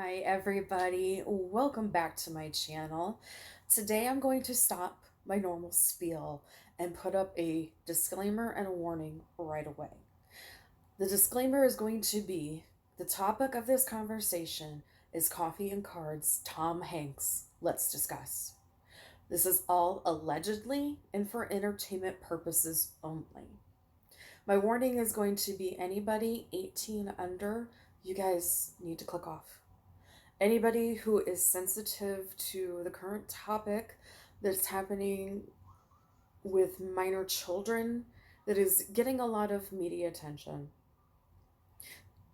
Hi everybody, welcome back to my channel. Today I'm going to stop my normal spiel and put up a disclaimer and a warning right away. The disclaimer is going to be the topic of this conversation is coffee and cards, Tom Hanks. Let's discuss. This is all allegedly and for entertainment purposes only. My warning is going to be anybody 18 under, you guys need to click off. Anybody who is sensitive to the current topic that's happening with minor children that is getting a lot of media attention.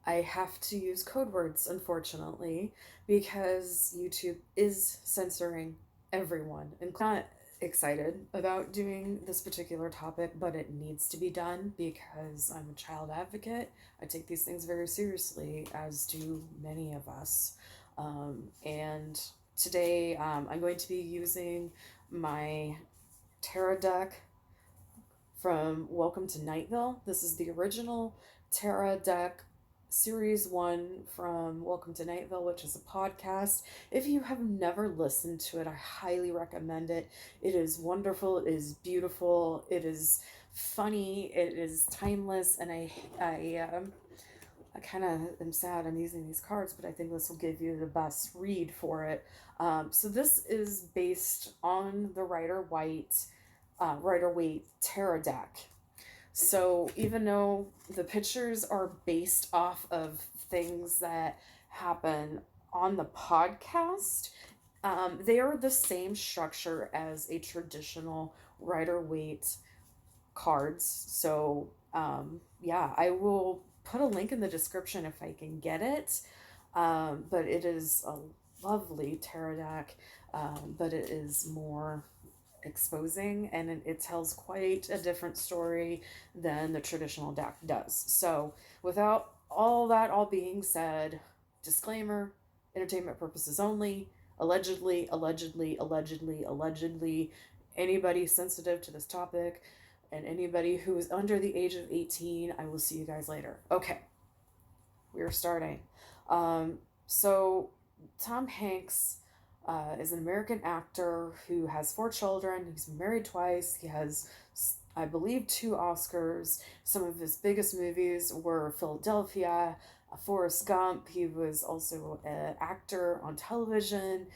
I have to use code words, unfortunately, because YouTube is censoring everyone. And I'm not excited about doing this particular topic, but it needs to be done because I'm a child advocate. I take these things very seriously, as do many of us. And today I'm going to be using my tarot deck from Welcome to Nightville. This is the original tarot deck series 1 from Welcome to Nightville, which is a podcast. If you have never listened to it, I highly recommend it. It is wonderful, it is beautiful, it is funny, it is timeless, and I kind of am sad I'm using these cards, but I think this will give you the best read for it. So this is based on the Rider-Waite tarot deck. So even though the pictures are based off of things that happen on the podcast, they are the same structure as a traditional Rider-Waite cards. So yeah, I will put a link in the description if I can get it. But it is a lovely tarot deck, but it is more exposing, and it tells quite a different story than the traditional deck does. So without all being said, disclaimer, entertainment purposes only, allegedly, anybody sensitive to this topic and anybody who is under the age of 18, I will see you guys later. Okay, we are starting. So Tom Hanks is an American actor who has 4 children. He's been married twice. He has, I believe, 2 Oscars. Some of his biggest movies were Philadelphia, Forrest Gump. He was also an actor on television,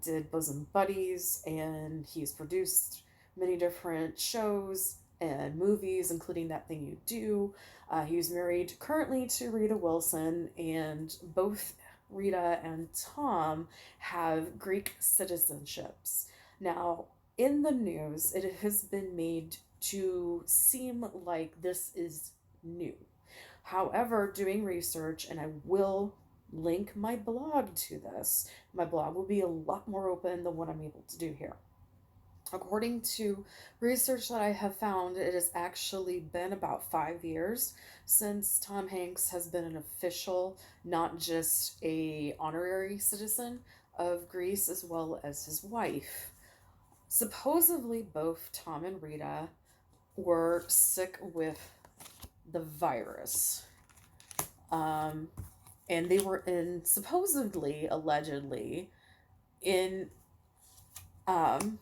did Bosom Buddies, and he's produced many different shows and movies, including That Thing You Do. He's married currently to Rita Wilson, and both Rita and Tom have Greek citizenships. Now, in the news, it has been made to seem like this is new. However, doing research, and I will link my blog to this, my blog will be a lot more open than what I'm able to do here. According to research that I have found, it has actually been about 5 years since Tom Hanks has been an official, not just a honorary citizen of Greece, as well as his wife. Supposedly, both Tom and Rita were sick with the virus. And they were allegedly, in um,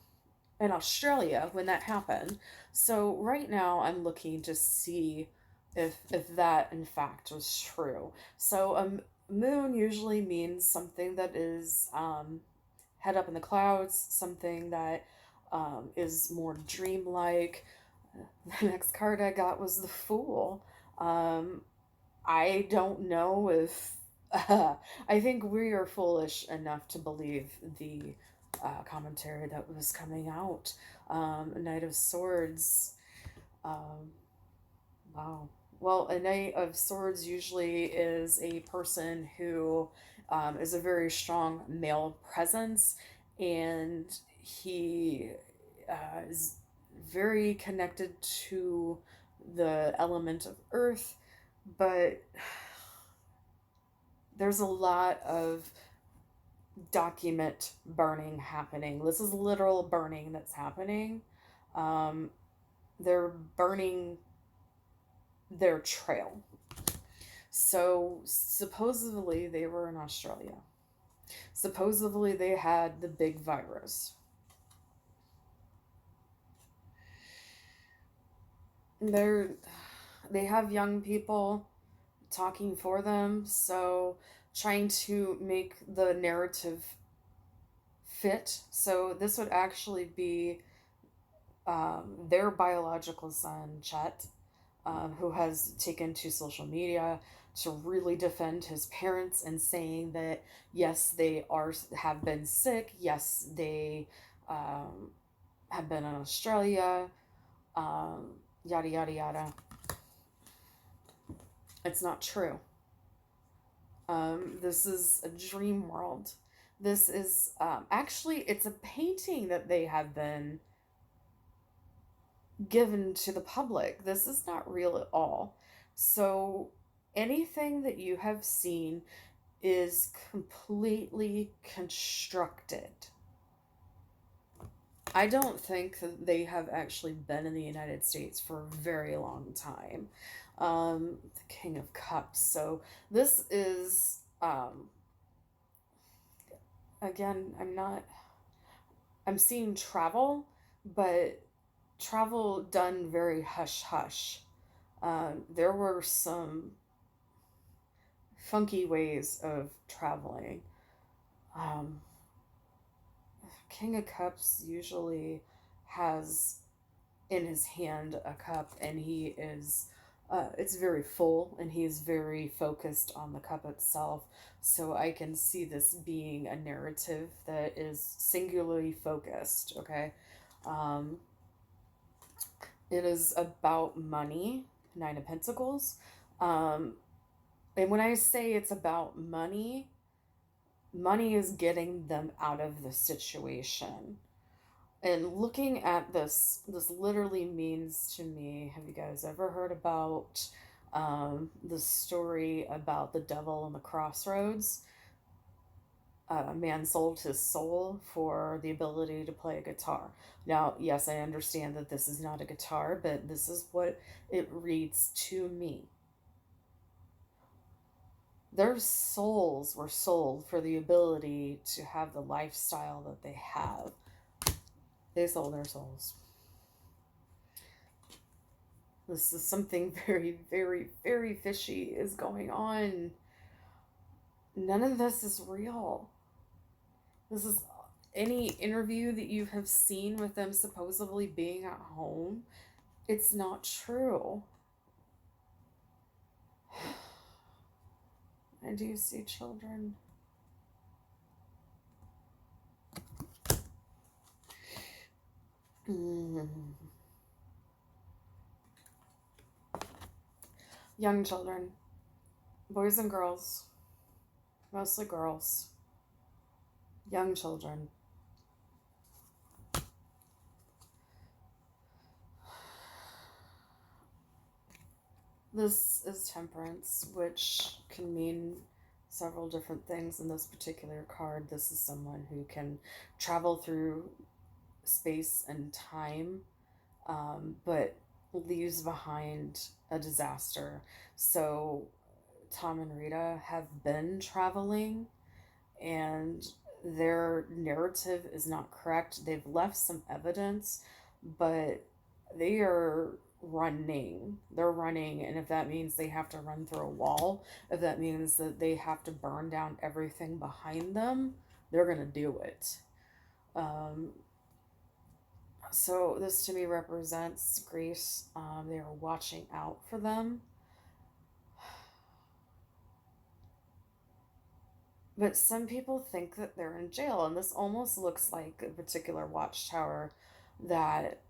in Australia when that happened. So right now I'm looking to see if that in fact was true. So moon usually means something that is head up in the clouds, something that is more dreamlike. The next card I got was the Fool. I don't know if I think we are foolish enough to believe the commentary that was coming out. Knight of Swords. Wow. Well, a Knight of Swords usually is a person who is a very strong male presence, and he is very connected to the element of earth, but there's a lot of document burning happening. This is literal burning that's happening. They're burning their trail. So supposedly they were in Australia. Supposedly they had the big virus. They're they have young people talking for them, so trying to make the narrative fit. So this would actually be their biological son, Chet, who has taken to social media to really defend his parents and saying that yes, they are have been sick. Yes, they um, have been in Australia. Um, Yada yada yada. It's not true. This is a dream world. This is actually it's a painting that they have been given to the public. This is not real at all. So anything that you have seen is completely constructed. I don't think that they have actually been in the United States for a very long time. The King of Cups. So this is again, I'm seeing travel, but travel done very hush hush. There were some funky ways of traveling. Um, King of Cups usually has in his hand a cup, and he is. It's very full, and he's very focused on the cup itself. So I can see this being a narrative that is singularly focused. Okay, um, it is about money, Nine of Pentacles. Um, and when I say it's about money, money is getting them out of the situation. And looking at this literally means to me, have you guys ever heard about the story about the devil on the crossroads? A man sold his soul for the ability to play a guitar. Now, yes, I understand that this is not a guitar, but this is what it reads to me. Their souls were sold for the ability to have the lifestyle that they have. They sold their souls. This is something very, very, very fishy is going on. None of this is real. This is any interview that you have seen with them supposedly being at home. It's not true. I do see children. Young children, boys and girls, mostly girls, young children. This is temperance, which can mean several different things in this particular card. This is someone who can travel through space and time, but leaves behind a disaster. So Tom and Rita have been traveling, and their narrative is not correct. They've left some evidence, but they are running. They're running, and if that means they have to run through a wall, if that means that they have to burn down everything behind them, they're going to do it. Um, so this to me represents grace. They are watching out for them. But some people think that they're in jail, and this almost looks like a particular watchtower that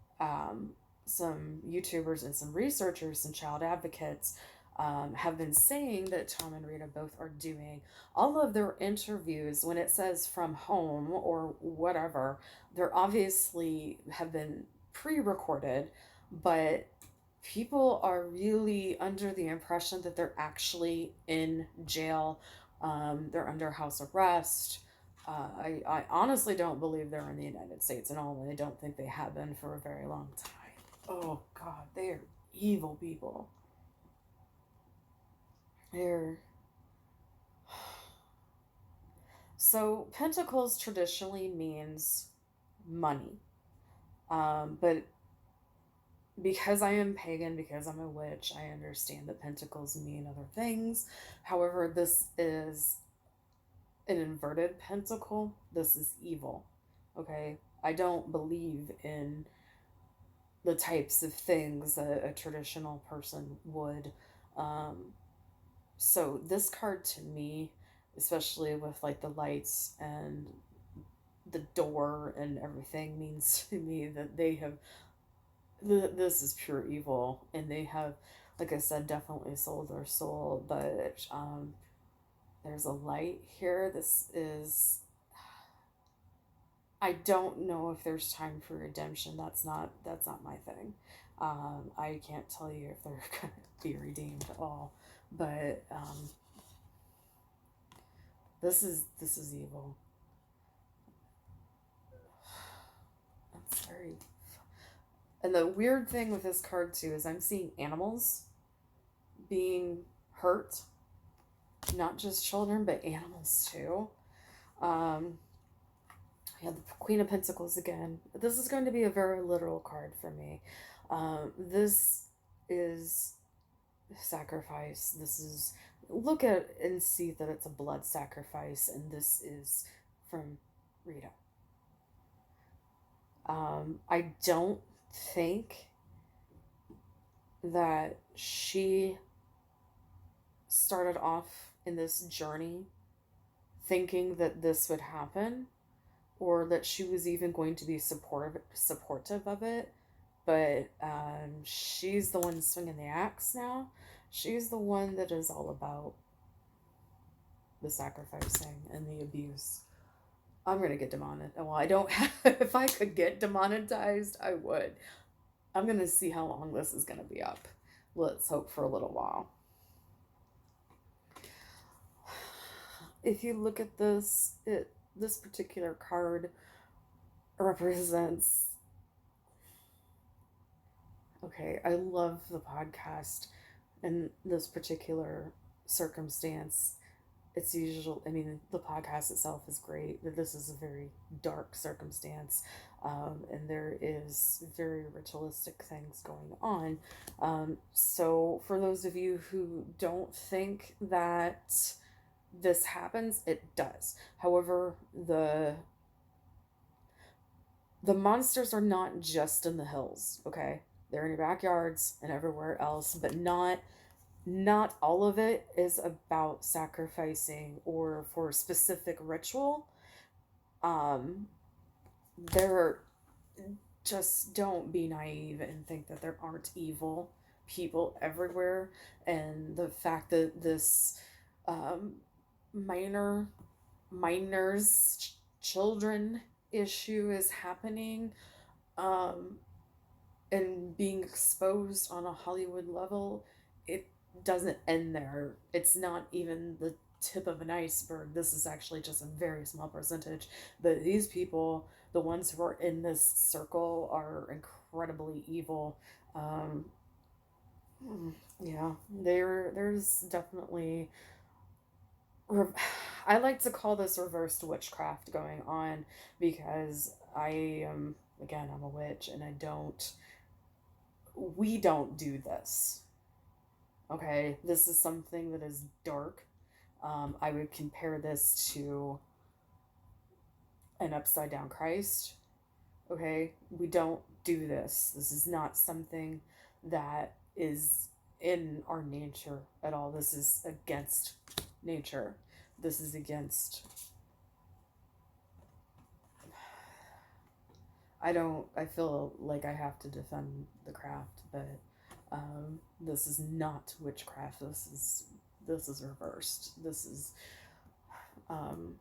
some YouTubers and some researchers and child advocates have been saying that Tom and Rita both are doing. All of their interviews, when it says from home or whatever, they're obviously have been pre-recorded, but people are really under the impression that they're actually in jail. They're under house arrest. I honestly don't believe they're in the United States at all, and I don't think they have been for a very long time. Oh, God, they are evil people. Here. So pentacles traditionally means money. But because I am pagan, because I'm a witch, I understand that pentacles mean other things. However, this is an inverted pentacle. This is evil. Okay? I don't believe in the types of things that a traditional person would. Um, so this card to me, especially with like the lights and the door and everything, means to me that they have this is pure evil, and they have, like I said, definitely sold their soul. But there's a light here. This is, I don't know if there's time for redemption. That's not my thing. I can't tell you if they're gonna be redeemed at all. But this is evil. That's very. And the weird thing with this card too is I'm seeing animals being hurt, not just children, but animals too. Um, yeah, the Queen of Pentacles again. This is going to be a very literal card for me. This is sacrifice. This is, look at and see that it's a blood sacrifice, and this is from Rita. I don't think that she started off in this journey thinking that this would happen, or that she was even going to be supportive of it. But she's the one swinging the axe now. She's the one that is all about the sacrificing and the abuse. I'm gonna get demonetized. Well, I don't have. If I could get demonetized, I would. I'm gonna see how long this is gonna be up. Let's hope for a little while. If you look at this particular card represents. Okay, I love the podcast in this particular circumstance. It's usual. I mean, the podcast itself is great, but this is a very dark circumstance, and there is very ritualistic things going on. So, for those of you who don't think that this happens, it does. However, the monsters are not just in the hills. Okay, they're in your backyards and everywhere else, but not all of it is about sacrificing or for a specific ritual. Um, there, just don't be naive and think that there aren't evil people everywhere. And the fact that this um, minor minors children issue is happening, um, and being exposed on a Hollywood level, it doesn't end there. It's not even the tip of an iceberg. This is actually just a very small percentage. But these people, the ones who are in this circle, are incredibly evil. Um, yeah, there's definitely. I like to call this reversed witchcraft going on, because I am, again, I'm a witch, and we don't do this. Okay, this is something that is dark. I would compare this to an upside down Christ. Okay, we don't do this. This is not something that is in our nature at all. This is against nature. This is against. I feel like I have to defend the craft, but this is not witchcraft. This is reversed. This is um,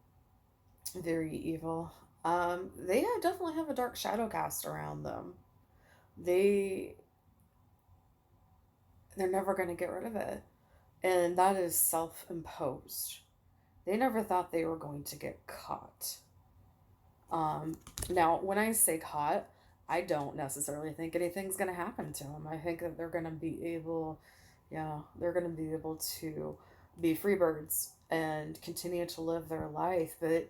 very evil. They definitely have a dark shadow cast around them. They they're never going to get rid of it, and that is self-imposed. They never thought they were going to get caught. Now, when I say caught, I don't necessarily think anything's going to happen to them. I think that they're going to be able, yeah, they're going to be able to be free birds and continue to live their life. But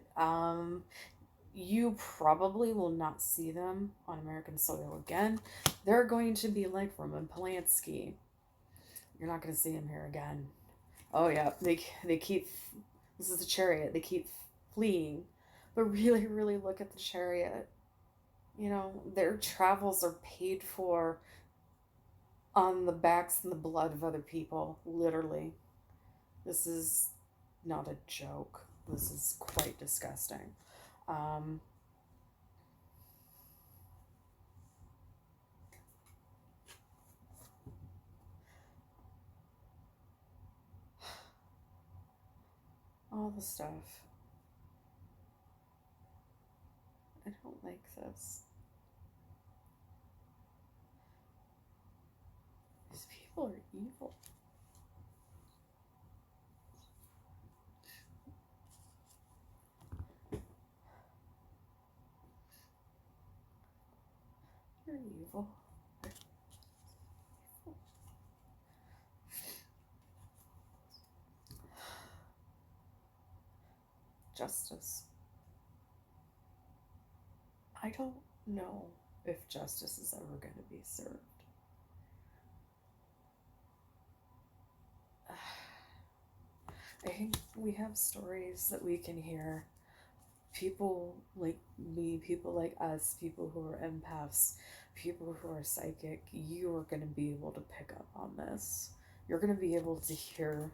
you probably will not see them on American soil again. They're going to be like Roman Polanski. You're not going to see them here again. Oh yeah, they keep. This is the chariot. They keep fleeing, but really, really look at the chariot. You know, their travels are paid for on the backs and the blood of other people. Literally, this is not a joke. This is quite disgusting. Um, all the stuff. I don't like this. These people are evil. You're evil. Justice. I don't know if justice is ever going to be served. I think we have stories that we can hear. People like me, people like us, people who are empaths, people who are psychic, you are going to be able to pick up on this. You're going to be able to hear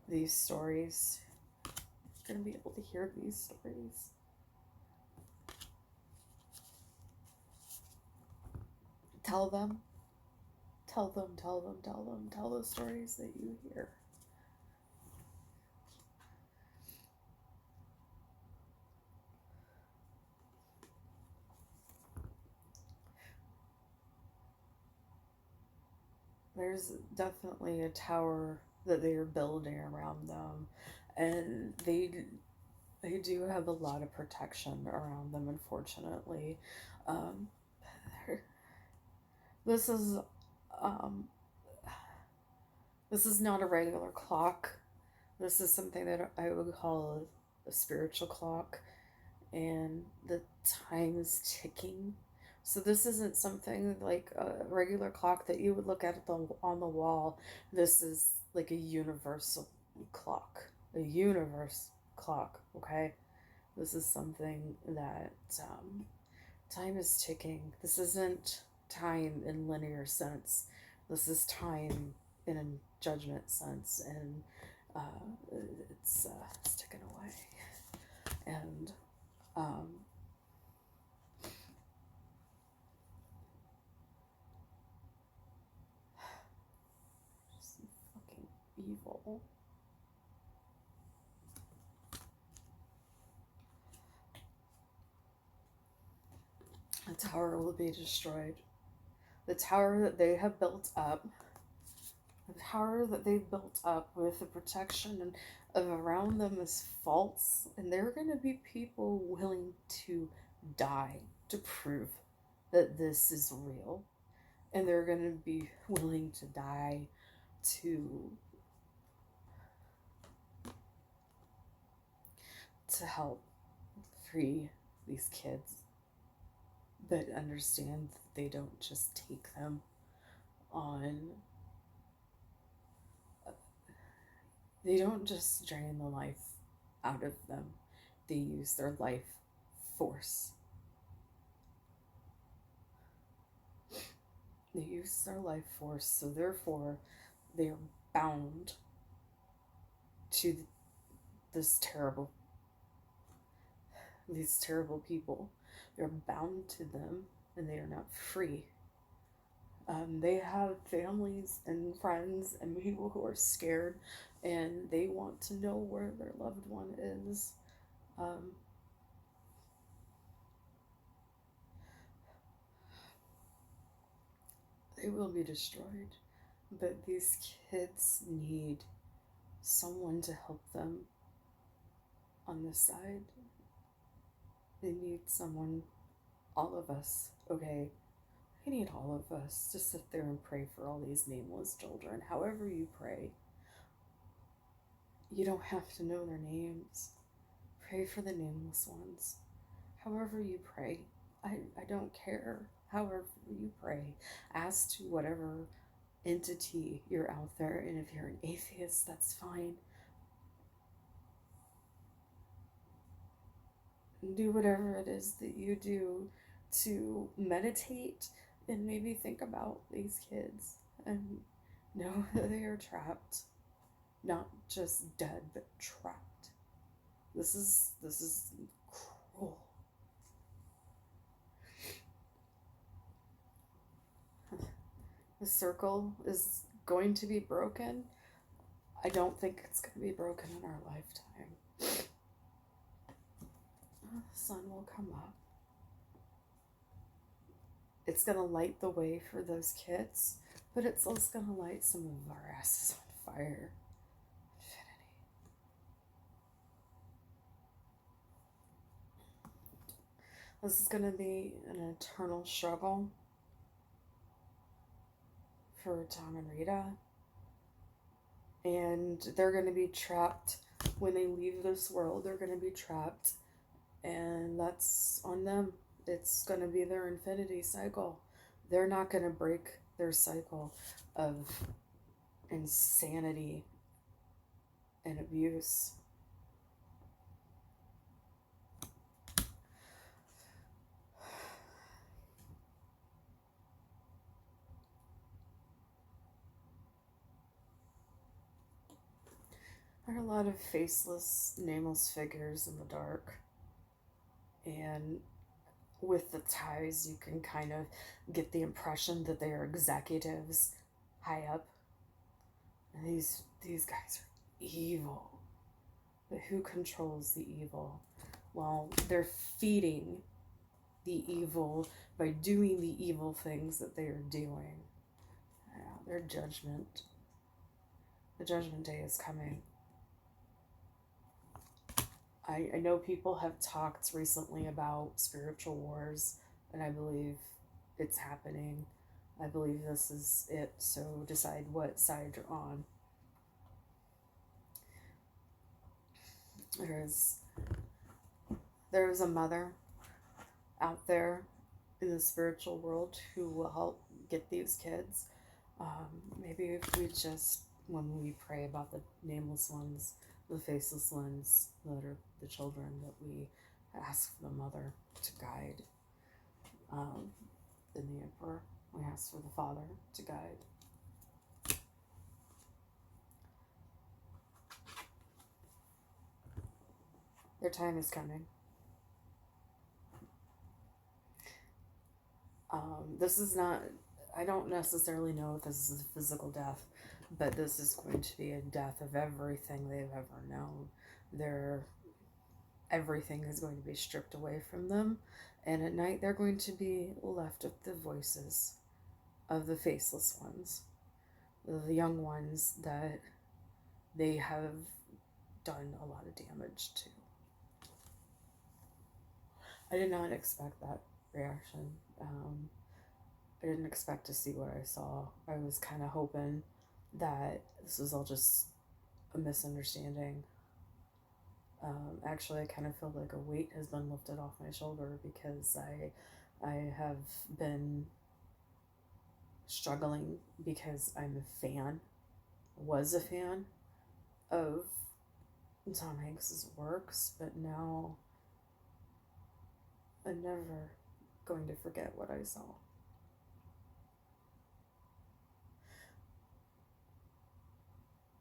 these stories. You're going to be able to hear these stories. Tell them. Tell them, tell them, tell them. Tell those stories that you hear. There's definitely a tower that they are building around them, and they do have a lot of protection around them. Unfortunately, um, this is um, this is not a regular clock. This is something that I would call a spiritual clock, and the time is ticking. So this isn't something like a regular clock that you would look at on the wall. This is like a universal clock, a universe clock. Okay, this is something that time is ticking. This isn't time in linear sense. This is time in a judgment sense, and it's ticking away, and um, just fucking evil. The tower will be destroyed. The tower that they have built up, the tower that they've built up with the protection of around them is false, and there are going to be people willing to die to prove that this is real, and they're going to be willing to die to help free these kids, but understand that they don't just take them on, they don't just drain the life out of them, they use their life force. They use their life force, so therefore they are bound to this terrible, these terrible people. They're bound to them, and they are not free. They have families and friends and people who are scared, and they want to know where their loved one is. Um, they will be destroyed, but these kids need someone to help them on this side. They need someone, all of us, okay? I need all of us to sit there and pray for all these nameless children. However you pray, You don't have to know their names. Pray for the nameless ones. However you pray. I don't care. However you pray. As to whatever entity you're out there, and if you're an atheist, that's fine. Do whatever it is that you do to meditate and maybe think about these kids and know that they are trapped. Not just dead, but trapped. This is cruel. The circle is going to be broken. I don't think it's going to be broken in our lifetime. The sun will come up. It's going to light the way for those kids, but it's also going to light some of our asses on fire. This is going to be an eternal struggle for Tom and Rita. And they're going to be trapped when they leave this world. They're going to be trapped. And that's on them. It's going to be their infinity cycle. They're not going to break their cycle of insanity and abuse. There are a lot of faceless, nameless figures in the dark. And with the ties, you can kind of get the impression that they are executives high up. And these guys are evil. But who controls the evil? Well, they're feeding the evil by doing the evil things that they are doing. Yeah, their judgment. The judgment day is coming. I know people have talked recently about spiritual wars, and I believe it's happening. I believe this is it, so decide what side you're on. There's a mother out there in the spiritual world who will help get these kids. Maybe if we just, when we pray about the nameless ones, the faceless ones that are the children, that we ask the mother to guide. In the emperor, we ask for the father to guide. Their time is coming. This is not, I don't necessarily know if this is a physical death, but this is going to be a death of everything they've ever known. Everything is going to be stripped away from them, and at night they're going to be left with the voices of the faceless ones, the young ones that they have done a lot of damage to. I did not expect that reaction. I didn't expect to see what I saw. I was kind of hoping that this was all just a misunderstanding. Actually, I kind of feel like a weight has been lifted off my shoulder, because I have been struggling because I'm was a fan of Tom Hanks's works, but now I'm never going to forget what I saw.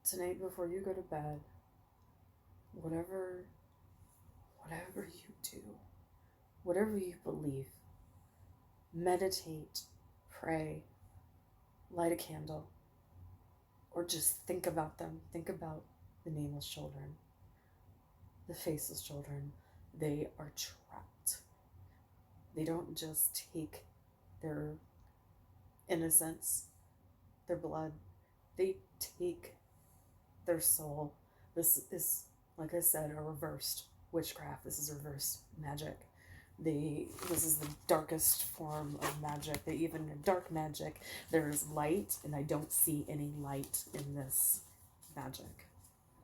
Tonight, before you go to bed, whatever you do, whatever you believe, meditate, pray, light a candle, or just think about them. Think about the nameless children, the faceless children. They are trapped. They don't just take their innocence, their blood. They take their soul. This is, like I said, a reversed witchcraft. This is reversed magic. This is the darkest form of magic. Even in dark magic, there's light, and I don't see any light in this magic.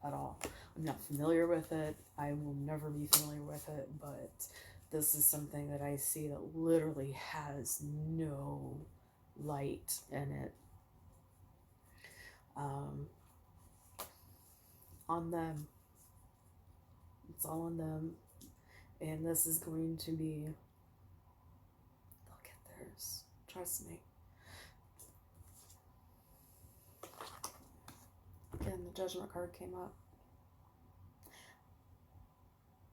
at all. I'm not familiar with it. I will never be familiar with it, but this is something that I see that literally has no light in it. Um, on them. It's all on them. And this is going to be, they'll get theirs. Trust me. Again, the judgment card came up.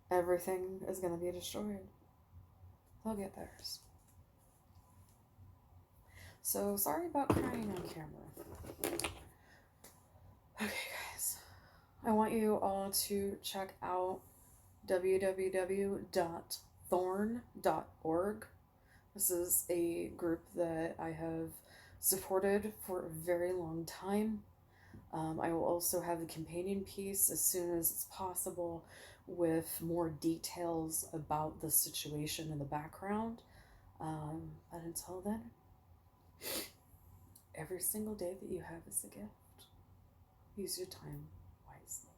Everything is going to be destroyed. They'll get theirs. So, sorry about crying on camera. Okay, guys. I want you all to check out www.thorn.org. This is a group that I have supported for a very long time. I will also have a companion piece as soon as it's possible with more details about the situation in the background. But until then, every single day that you have is a gift. Use your time wisely.